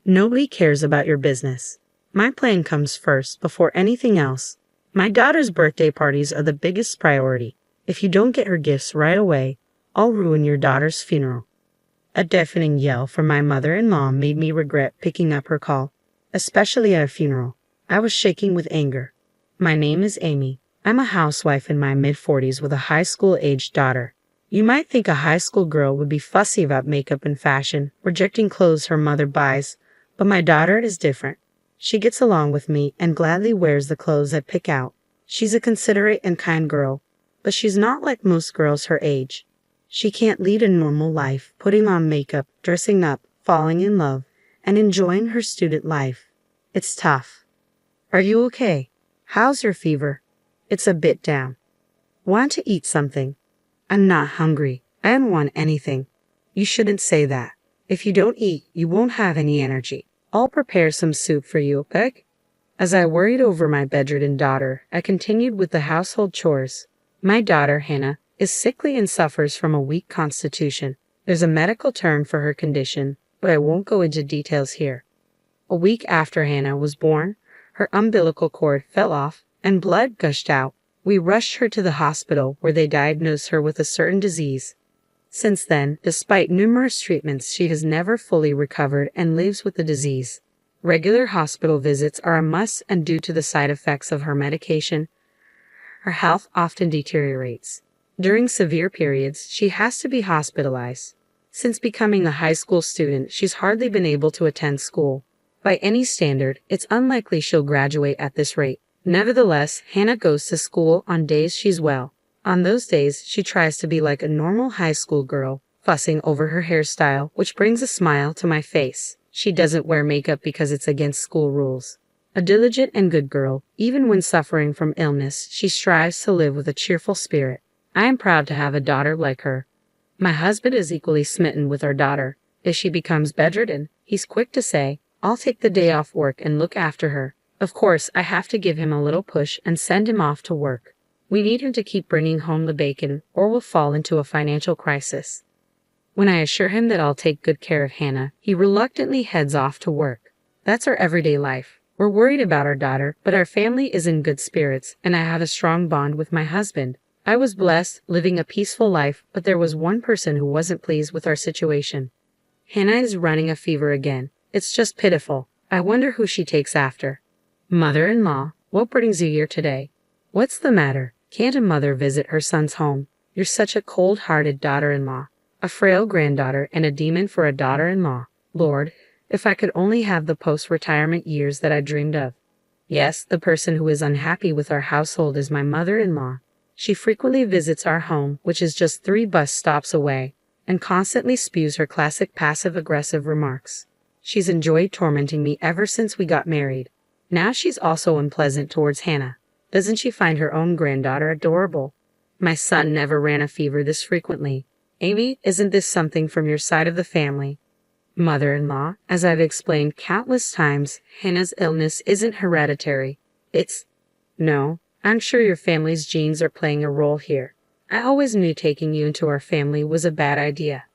Nobody cares about your business. My plan comes first before anything else. My daughter's birthday parties are the biggest priority. If you don't get her gifts right away, I'll ruin your daughter's funeral." A deafening yell from my mother-in-law made me regret picking up her call, especially at a funeral. I was shaking with anger. "My name is Amy. I'm a housewife in my mid-40s with a high school-aged daughter. You might think a high school girl would be fussy about makeup and fashion, rejecting clothes her mother buys, but my daughter is different. She gets along with me and gladly wears the clothes I pick out. She's a considerate and kind girl, but she's not like most girls her age. She can't lead a normal life, putting on makeup, dressing up, falling in love, and enjoying her student life. It's tough." "Are you okay? How's your fever?" "It's a bit down." "Want to eat something?" "I'm not hungry. I don't want anything." "You shouldn't say that. If you don't eat, you won't have any energy. I'll prepare some soup for you, okay?" As I worried over my bedridden daughter, I continued with the household chores. My daughter, Hannah, is sickly and suffers from a weak constitution. There's a medical term for her condition, but I won't go into details here. A week after Hannah was born, her umbilical cord fell off and blood gushed out. We rushed her to the hospital where they diagnosed her with a certain disease. Since then, despite numerous treatments, she has never fully recovered and lives with the disease. Regular hospital visits are a must, and due to the side effects of her medication, her health often deteriorates. During severe periods, she has to be hospitalized. Since becoming a high school student, she's hardly been able to attend school. By any standard, it's unlikely she'll graduate at this rate. Nevertheless, Hannah goes to school on days she's well. On those days, she tries to be like a normal high school girl, fussing over her hairstyle, which brings a smile to my face. She doesn't wear makeup because it's against school rules. A diligent and good girl, even when suffering from illness, she strives to live with a cheerful spirit. I am proud to have a daughter like her. My husband is equally smitten with our daughter. If she becomes bedridden, he's quick to say, "I'll take the day off work and look after her." Of course, I have to give him a little push and send him off to work. We need him to keep bringing home the bacon, or we'll fall into a financial crisis. When I assure him that I'll take good care of Hannah, he reluctantly heads off to work. That's our everyday life. We're worried about our daughter, but our family is in good spirits, and I have a strong bond with my husband. I was blessed, living a peaceful life, but there was one person who wasn't pleased with our situation. Hannah is running a fever again. It's just pitiful. I wonder who she takes after. "Mother-in-law, what brings you here today?" "What's the matter? Can't a mother visit her son's home? You're such a cold-hearted daughter-in-law. A frail granddaughter and a demon for a daughter-in-law. Lord, if I could only have the post-retirement years that I dreamed of." "Yes, the person who is unhappy with our household is my mother-in-law. She frequently visits our home, which is just 3 bus stops away, and constantly spews her classic passive-aggressive remarks. She's enjoyed tormenting me ever since we got married. Now she's also unpleasant towards Hannah. Doesn't she find her own granddaughter adorable? My son never ran a fever this frequently. Amy, isn't this something from your side of the family?" "Mother-in-law, as I've explained countless times, Hannah's illness isn't hereditary. It's—" "No, I'm sure your family's genes are playing a role here. I always knew taking you into our family was a bad idea."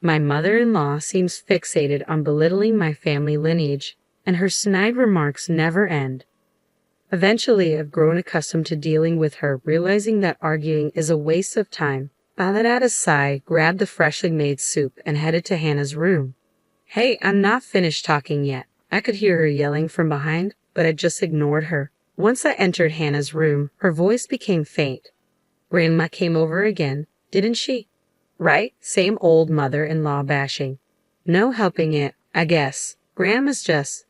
My mother-in-law seems fixated on belittling my family lineage, and her snide remarks never end. Eventually, I've grown accustomed to dealing with her, realizing that arguing is a waste of time. I let out a sigh, grabbed the freshly made soup, and headed to Hannah's room. "Hey, I'm not finished talking yet." I could hear her yelling from behind, but I just ignored her. Once I entered Hannah's room, her voice became faint. "Grandma came over again, didn't she?" "Right, same old mother-in-law bashing. No helping it, I guess. Grandma's just—"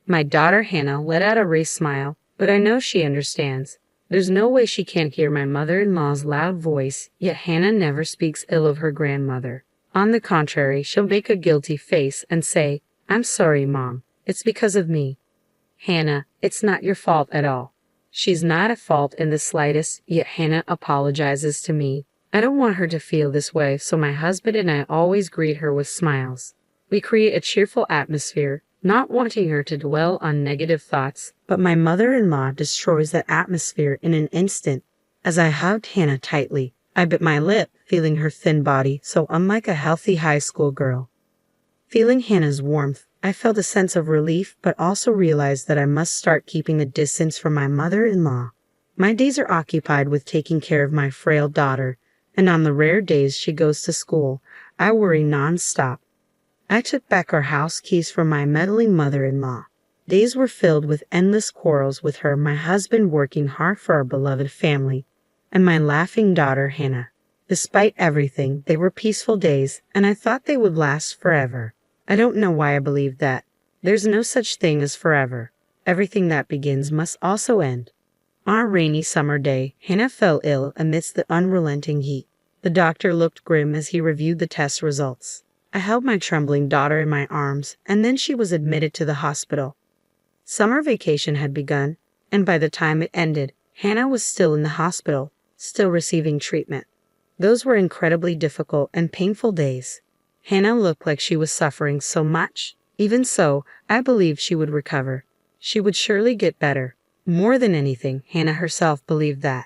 My daughter Hannah let out a raised smile, but I know she understands. There's no way she can't hear my mother-in-law's loud voice, yet Hannah never speaks ill of her grandmother. On the contrary, she'll make a guilty face and say, "I'm sorry, Mom. It's because of me." "Hannah, it's not your fault at all." She's not at fault in the slightest, yet Hannah apologizes to me. I don't want her to feel this way, so my husband and I always greet her with smiles. We create a cheerful atmosphere, not wanting her to dwell on negative thoughts, but my mother-in-law destroys that atmosphere in an instant. As I hugged Hannah tightly, I bit my lip, feeling her thin body so unlike a healthy high school girl. Feeling Hannah's warmth, I felt a sense of relief, but also realized that I must start keeping a distance from my mother-in-law. My days are occupied with taking care of my frail daughter, and on the rare days she goes to school, I worry non-stop. I took back our house keys from my meddling mother-in-law. Days were filled with endless quarrels with her, my husband working hard for our beloved family, and my laughing daughter Hannah. Despite everything, they were peaceful days, and I thought they would last forever. I don't know why I believed that. There's no such thing as forever. Everything that begins must also end. On a rainy summer day, Hannah fell ill amidst the unrelenting heat. The doctor looked grim as he reviewed the test results. I held my trembling daughter in my arms, and then she was admitted to the hospital. Summer vacation had begun, and by the time it ended, Hannah was still in the hospital, still receiving treatment. Those were incredibly difficult and painful days. Hannah looked like she was suffering so much. Even so, I believed she would recover. She would surely get better. More than anything, Hannah herself believed that.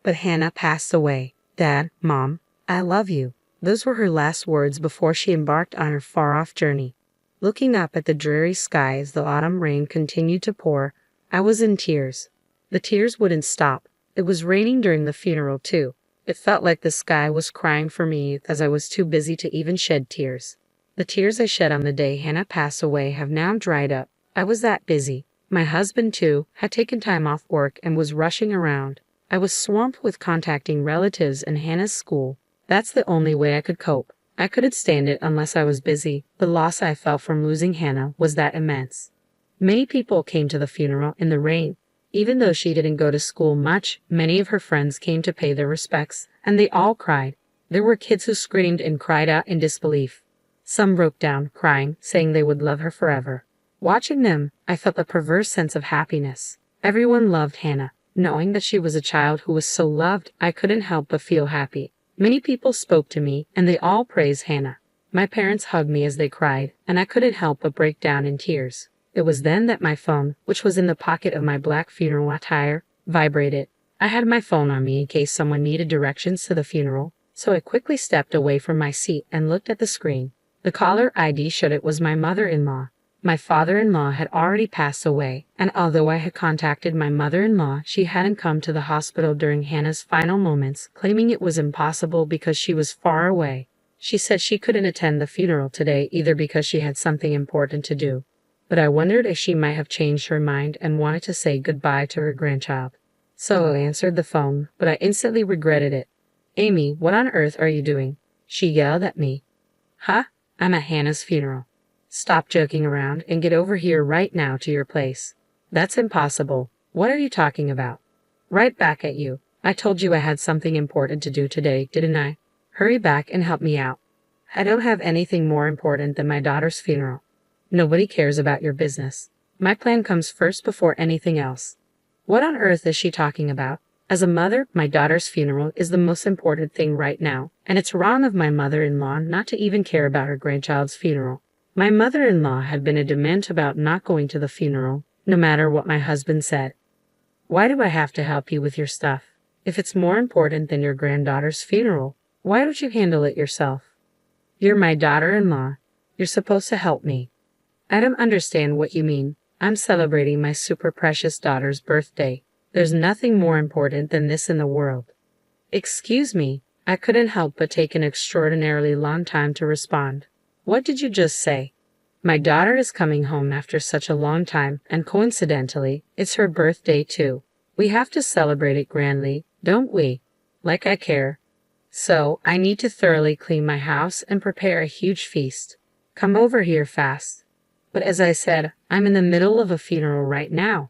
But Hannah passed away. Dad, Mom, I love you. Those were her last words before she embarked on her far-off journey. Looking up at the dreary sky as the autumn rain continued to pour, I was in tears. The tears wouldn't stop. It was raining during the funeral, too. It felt like the sky was crying for me as I was too busy to even shed tears. The tears I shed on the day Hannah passed away have now dried up. I was that busy. My husband, too, had taken time off work and was rushing around. I was swamped with contacting relatives and Hannah's school. That's the only way I could cope. I couldn't stand it unless I was busy. The loss I felt from losing Hannah was that immense. Many people came to the funeral in the rain. Even though she didn't go to school much, many of her friends came to pay their respects, and they all cried. There were kids who screamed and cried out in disbelief. Some broke down, crying, saying they would love her forever. Watching them, I felt a perverse sense of happiness. Everyone loved Hannah. Knowing that she was a child who was so loved, I couldn't help but feel happy. Many people spoke to me, and they all praised Hannah. My parents hugged me as they cried, and I couldn't help but break down in tears. It was then that my phone, which was in the pocket of my black funeral attire, vibrated. I had my phone on me in case someone needed directions to the funeral, so I quickly stepped away from my seat and looked at the screen. The caller ID showed it was my mother-in-law. My father-in-law had already passed away, and although I had contacted my mother-in-law, she hadn't come to the hospital during Hannah's final moments, claiming it was impossible because she was far away. She said she couldn't attend the funeral today either because she had something important to do. But I wondered if she might have changed her mind and wanted to say goodbye to her grandchild. So I answered the phone, but I instantly regretted it. "Amy, what on earth are you doing?" she yelled at me. "Huh? I'm at Hannah's funeral. Stop joking around and get over here right now to your place." "That's impossible. What are you talking about?" "Right back at you. I told you I had something important to do today, didn't I? Hurry back and help me out. I don't have anything more important than my daughter's funeral. Nobody cares about your business. My plan comes first before anything else." What on earth is she talking about? As a mother, my daughter's funeral is the most important thing right now, and it's wrong of my mother-in-law not to even care about her grandchild's funeral. My mother-in-law had been adamant about not going to the funeral, no matter what my husband said. "Why do I have to help you with your stuff? If it's more important than your granddaughter's funeral, why don't you handle it yourself? You're my daughter-in-law. You're supposed to help me." "I don't understand what you mean. I'm celebrating my super precious daughter's birthday. There's nothing more important than this in the world." "Excuse me." I couldn't help but take an extraordinarily long time to respond. "What did you just say?" "My daughter is coming home after such a long time, and coincidentally, it's her birthday too. We have to celebrate it grandly, don't we? Like I care. So, I need to thoroughly clean my house and prepare a huge feast. Come over here fast." "But as I said, I'm in the middle of a funeral right now.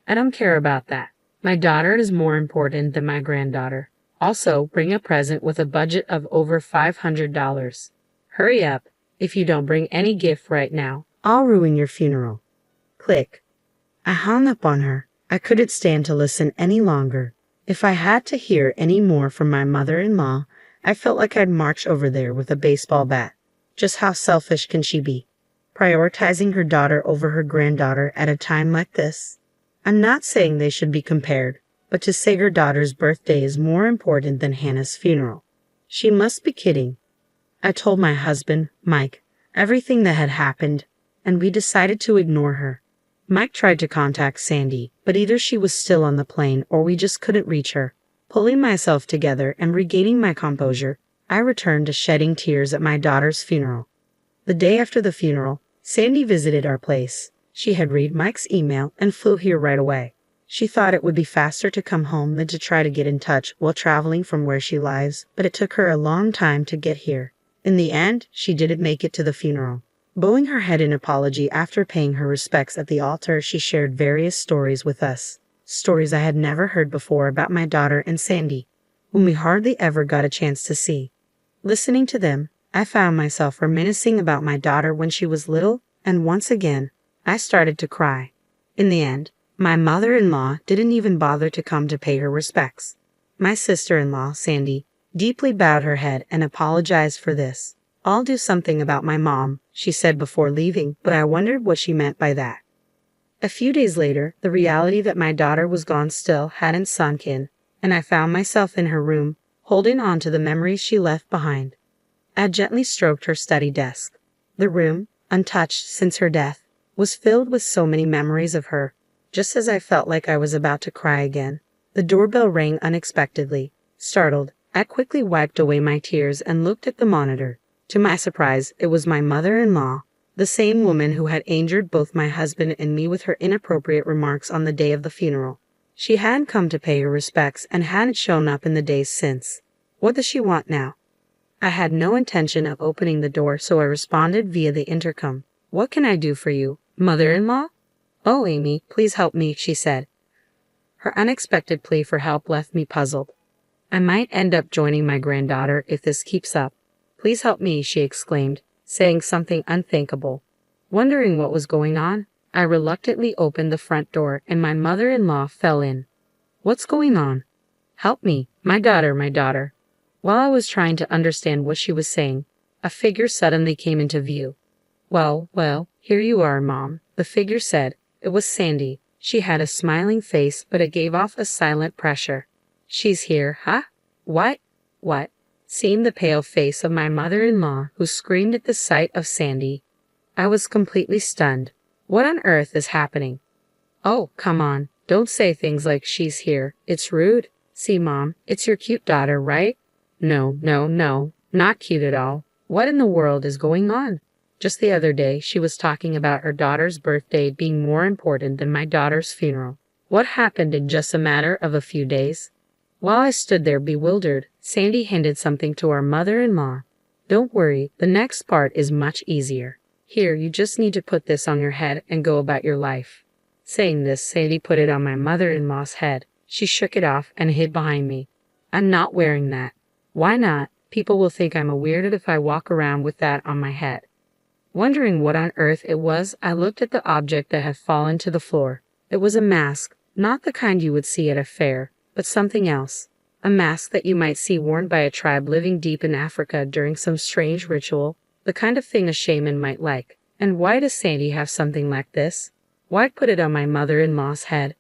I don't care about that. My daughter is more important than my granddaughter. Also, bring a present with a budget of over $500. Hurry up. If you don't bring any gift right now, I'll ruin your funeral." Click. I hung up on her. I couldn't stand to listen any longer. If I had to hear any more from my mother-in-law, I felt like I'd march over there with a baseball bat. Just how selfish can she be? Prioritizing her daughter over her granddaughter at a time like this? I'm not saying they should be compared, but to say her daughter's birthday is more important than Hannah's funeral. She must be kidding. I told my husband, Mike, everything that had happened, and we decided to ignore her. Mike tried to contact Sandy, but either she was still on the plane or we just couldn't reach her. Pulling myself together and regaining my composure, I returned to shedding tears at my daughter's funeral. The day after the funeral, Sandy visited our place. She had read Mike's email and flew here right away. She thought it would be faster to come home than to try to get in touch while traveling from where she lives, but it took her a long time to get here. In the end, she didn't make it to the funeral. Bowing her head in apology after paying her respects at the altar, she shared various stories with us. Stories I had never heard before about my daughter and Sandy, whom we hardly ever got a chance to see. Listening to them, I found myself reminiscing about my daughter when she was little, and once again, I started to cry. In the end, my mother-in-law didn't even bother to come to pay her respects. My sister-in-law, Sandy, deeply bowed her head and apologized for this. "I'll do something about my mom," she said before leaving, but I wondered what she meant by that. A few days later, the reality that my daughter was gone still hadn't sunk in, and I found myself in her room, holding on to the memories she left behind. I gently stroked her study desk. The room, untouched since her death, was filled with so many memories of her. Just as I felt like I was about to cry again, the doorbell rang unexpectedly. Startled, I quickly wiped away my tears and looked at the monitor. To my surprise, it was my mother-in-law, the same woman who had injured both my husband and me with her inappropriate remarks on the day of the funeral. She hadn't come to pay her respects and hadn't shown up in the days since. What does she want now? I had no intention of opening the door, so I responded via the intercom. "What can I do for you, mother-in-law?" "Oh, Amy, please help me," she said. Her unexpected plea for help left me puzzled. I might end up joining my granddaughter if this keeps up. "Please help me," she exclaimed, saying something unthinkable. Wondering what was going on, I reluctantly opened the front door and my mother-in-law fell in. "What's going on?" "Help me, my daughter, my daughter." While I was trying to understand what she was saying, a figure suddenly came into view. Well, here you are, Mom," the figure said. It was Sandy. She had a smiling face, but it gave off a silent pressure. "She's here, huh? What? Seeing the pale face of my mother-in-law, who screamed at the sight of Sandy, I was completely stunned. What on earth is happening? "Oh, come on, don't say things like she's here. It's rude. See, Mom, it's your cute daughter, right?" No, not cute at all. What in the world is going on? Just the other day, she was talking about her daughter's birthday being more important than my daughter's funeral. What happened in just a matter of a few days? While I stood there bewildered, Sandy handed something to our mother-in-law. "Don't worry, the next part is much easier. Here, you just need to put this on your head and go about your life." Saying this, Sandy put it on my mother-in-law's head. She shook it off and hid behind me. "I'm not wearing that." "Why not? People will think I'm a weirdo if I walk around with that on my head." Wondering what on earth it was, I looked at the object that had fallen to the floor. It was a mask, not the kind you would see at a fair, but something else. A mask that you might see worn by a tribe living deep in Africa during some strange ritual, the kind of thing a shaman might like. And why does Sandy have something like this? Why put it on my mother-in-law's head?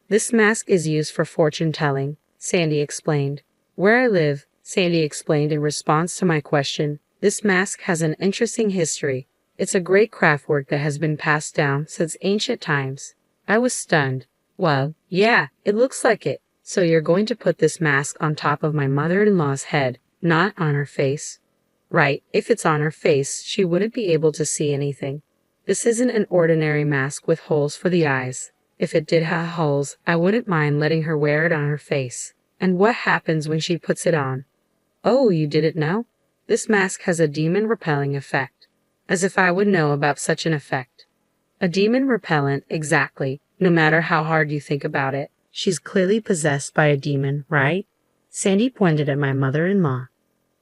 "This mask is used for fortune-telling," Sandy explained. "Where I live," Sandy explained in response to my question, "this mask has an interesting history. It's a great craft work that has been passed down since ancient times." I was stunned. "Well, yeah, it looks like it. So you're going to put this mask on top of my mother-in-law's head, not on her face?" "Right, if it's on her face, she wouldn't be able to see anything. This isn't an ordinary mask with holes for the eyes. If it did have holes, I wouldn't mind letting her wear it on her face." "And what happens when she puts it on?" "Oh, you didn't know? This mask has a demon-repelling effect." As if I would know about such an effect. A demon repellent, exactly, no matter how hard you think about it. She's clearly possessed by a demon, right? Sandy pointed at my mother-in-law.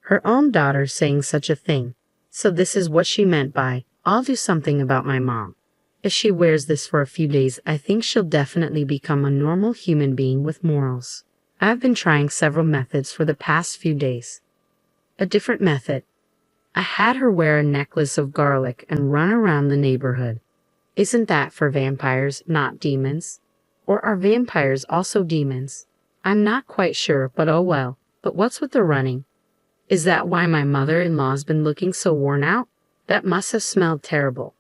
Her own daughter saying such a thing. So this is what she meant by, "I'll do something about my mom." If she wears this for a few days, I think she'll definitely become a normal human being with morals. I've been trying several methods for the past few days. A different method. I had her wear a necklace of garlic and run around the neighborhood. Isn't that for vampires, not demons? Or are vampires also demons? I'm not quite sure, but oh well. But what's with the running? Is that why my mother-in-law's been looking so worn out? That must have smelled terrible.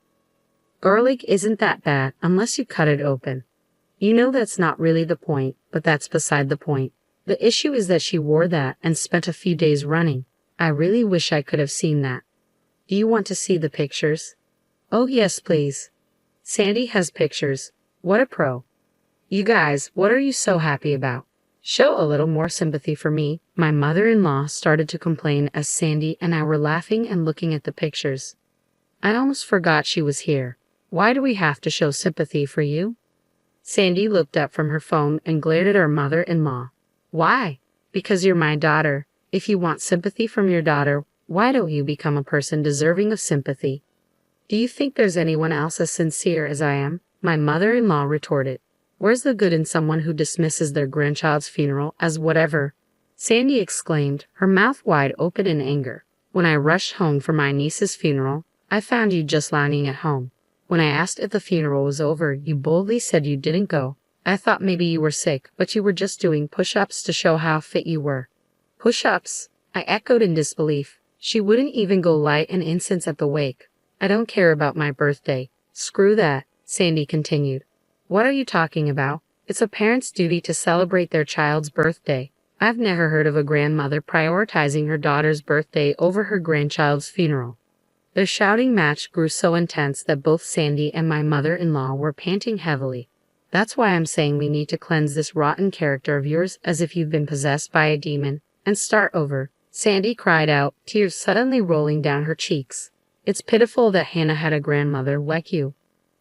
Garlic isn't that bad unless you cut it open. You know that's not really the point, but that's beside the point. The issue is that she wore that and spent a few days running. I really wish I could have seen that. Do you want to see the pictures? Oh yes, please. Sandy has pictures. What a pro. You guys, what are you so happy about? Show a little more sympathy for me. My mother-in-law started to complain as Sandy and I were laughing and looking at the pictures. I almost forgot she was here. Why do we have to show sympathy for you? Sandy looked up from her phone and glared at her mother-in-law. Why? Because you're my daughter. If you want sympathy from your daughter, why don't you become a person deserving of sympathy? Do you think there's anyone else as sincere as I am? My mother-in-law retorted. Where's the good in someone who dismisses their grandchild's funeral as whatever? Sandy exclaimed, her mouth wide open in anger. When I rushed home for my niece's funeral, I found you just lounging at home. When I asked if the funeral was over, you boldly said you didn't go. I thought maybe you were sick, but you were just doing push-ups to show how fit you were. Push-ups? I echoed in disbelief. She wouldn't even go light an incense at the wake. I don't care about my birthday. Screw that, Sandy continued. What are you talking about? It's a parent's duty to celebrate their child's birthday. I've never heard of a grandmother prioritizing her daughter's birthday over her grandchild's funeral. The shouting match grew so intense that both Sandy and my mother-in-law were panting heavily. That's why I'm saying we need to cleanse this rotten character of yours as if you've been possessed by a demon, and start over. Sandy cried out, tears suddenly rolling down her cheeks. It's pitiful that Hannah had a grandmother like you.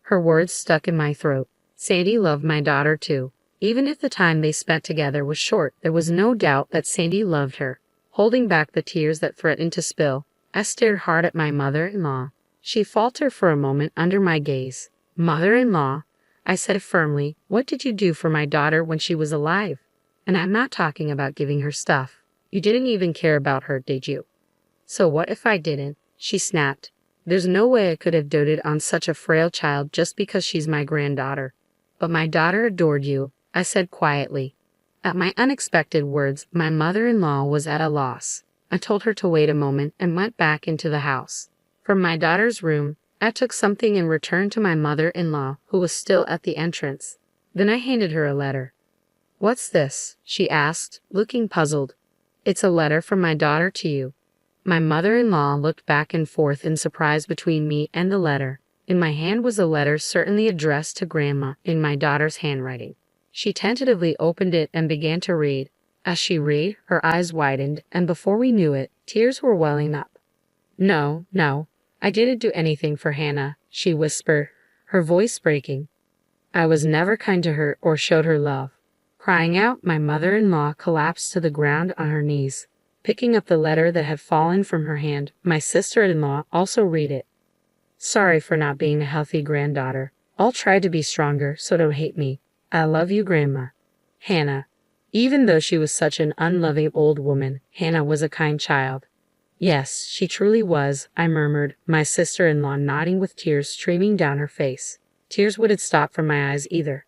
Her words stuck in my throat. Sandy loved my daughter too. Even if the time they spent together was short, there was no doubt that Sandy loved her. Holding back the tears that threatened to spill, I stared hard at my mother-in-law. She faltered for a moment under my gaze. Mother-in-law, I said firmly, what did you do for my daughter when she was alive? And I'm not talking about giving her stuff. You didn't even care about her, did you? So what if I didn't? She snapped. There's no way I could have doted on such a frail child just because she's my granddaughter. But my daughter adored you, I said quietly. At my unexpected words, my mother-in-law was at a loss. I told her to wait a moment and went back into the house. From my daughter's room, I took something and returned to my mother-in-law, who was still at the entrance. Then I handed her a letter. What's this? She asked, looking puzzled. It's a letter from my daughter to you. My mother-in-law looked back and forth in surprise between me and the letter. In my hand was a letter certainly addressed to Grandma in my daughter's handwriting. She tentatively opened it and began to read. As she read, her eyes widened, and before we knew it, tears were welling up. No, I didn't do anything for Hannah, she whispered, her voice breaking. I was never kind to her or showed her love. Crying out, my mother-in-law collapsed to the ground on her knees. Picking up the letter that had fallen from her hand, my sister-in-law also read it. Sorry for not being a healthy granddaughter. I'll try to be stronger, so don't hate me. I love you, Grandma. Hannah. Even though she was such an unloving old woman, Hannah was a kind child. Yes, she truly was, I murmured, my sister-in-law nodding with tears streaming down her face. Tears wouldn't stop from my eyes either.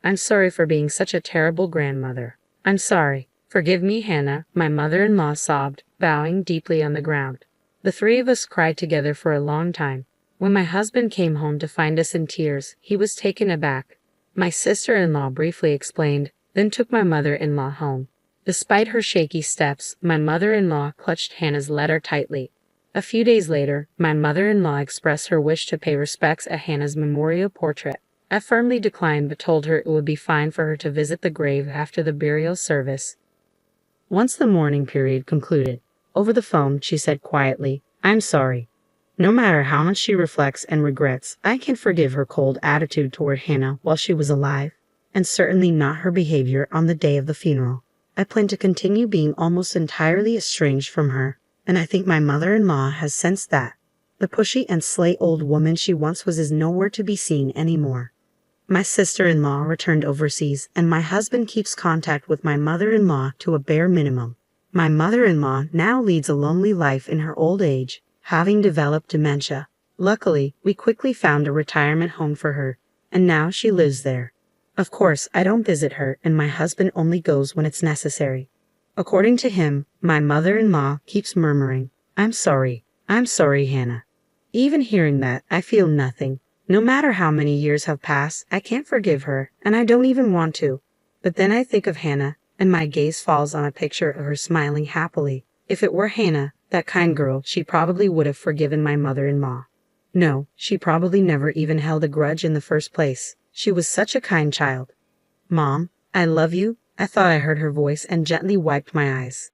I'm sorry for being such a terrible grandmother. I'm sorry. Forgive me, Hannah, my mother-in-law sobbed, bowing deeply on the ground. The three of us cried together for a long time. When my husband came home to find us in tears, he was taken aback. My sister-in-law briefly explained, then took my mother-in-law home. Despite her shaky steps, my mother-in-law clutched Hannah's letter tightly. A few days later, my mother-in-law expressed her wish to pay respects at Hannah's memorial portrait. I firmly declined but told her it would be fine for her to visit the grave after the burial service. Once the mourning period concluded, over the phone she said quietly, I'm sorry. No matter how much she reflects and regrets, I can forgive her cold attitude toward Hannah while she was alive, and certainly not her behavior on the day of the funeral. I plan to continue being almost entirely estranged from her, and I think my mother-in-law has sensed that. The pushy and slay old woman she once was is nowhere to be seen anymore. My sister-in-law returned overseas, and my husband keeps contact with my mother-in-law to a bare minimum. My mother-in-law now leads a lonely life in her old age, having developed dementia. Luckily, we quickly found a retirement home for her, and now she lives there. Of course, I don't visit her, and my husband only goes when it's necessary. According to him, my mother-in-law keeps murmuring, I'm sorry, Hannah. Even hearing that, I feel nothing. No matter how many years have passed, I can't forgive her, and I don't even want to. But then I think of Hannah, and my gaze falls on a picture of her smiling happily. If it were Hannah, that kind girl, she probably would have forgiven my mother-in-law. No, she probably never even held a grudge in the first place. She was such a kind child. Mom, I love you. I thought I heard her voice and gently wiped my eyes.